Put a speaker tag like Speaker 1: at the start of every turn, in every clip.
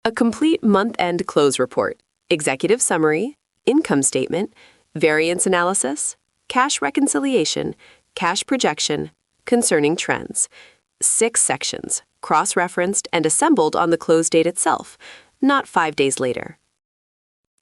Speaker 1: A complete month-end close report, executive summary, income statement, variance analysis, cash reconciliation, cash projection, concerning trends. 6 sections, cross-referenced and assembled on the close date itself, not 5 days later.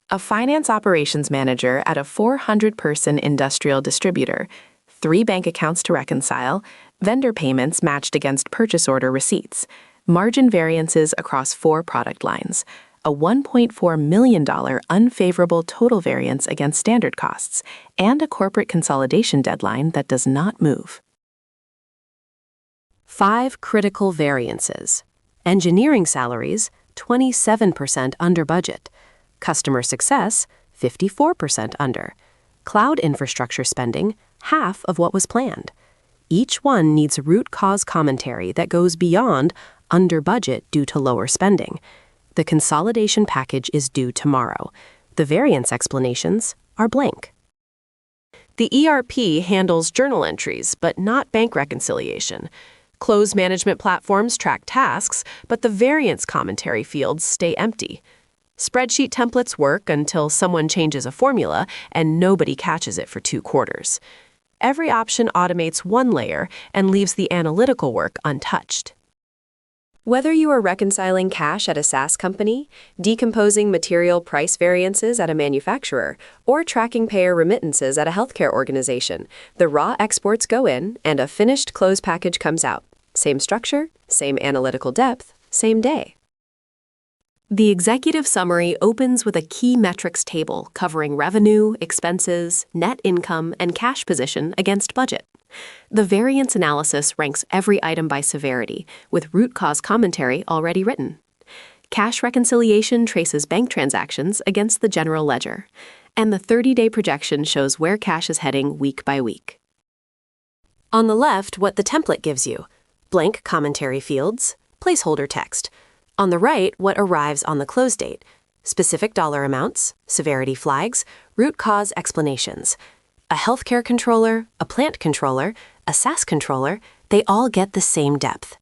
Speaker 2: A finance operations manager at a 400-person industrial distributor, 3 bank accounts to reconcile, vendor payments matched against purchase order receipts, margin variances across 4 product lines, a $1.4 million unfavorable total variance against standard costs, and a corporate consolidation deadline that does not move.
Speaker 1: 5 critical variances. Engineering salaries, 27% under budget. Customer success, 54% under. Cloud infrastructure spending, half of what was planned. Each one needs root cause commentary that goes beyond under budget due to lower spending. The consolidation package is due tomorrow. The variance explanations are blank. The ERP handles journal entries, but not bank reconciliation. Close management platforms track tasks, but the variance commentary fields stay empty. Spreadsheet templates work until someone changes a formula and nobody catches it for 2 quarters. Every option automates one layer and leaves the analytical work untouched. Whether you are reconciling cash at a SaaS company, decomposing material price variances at a manufacturer, or tracking payer remittances at a healthcare organization, the raw exports go in and a finished close package comes out. Same structure, same analytical depth, same day. The executive summary opens with a key metrics table covering revenue, expenses, net income, and cash position against budget. The variance analysis ranks every item by severity, with root cause commentary already written. Cash reconciliation traces bank transactions against the general ledger, and the 30-day projection shows where cash is heading week by week. On the left, what the template gives you: blank commentary fields, placeholder text. On the right, what arrives on the close date: specific dollar amounts, severity flags, root cause explanations. A healthcare controller, a plant controller, a SaaS controller, they all get the same depth.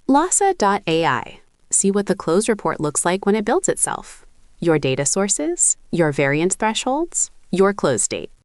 Speaker 1: Lassa.ai. See what the close report looks like when it builds itself. Your data sources, your variance thresholds, your close date.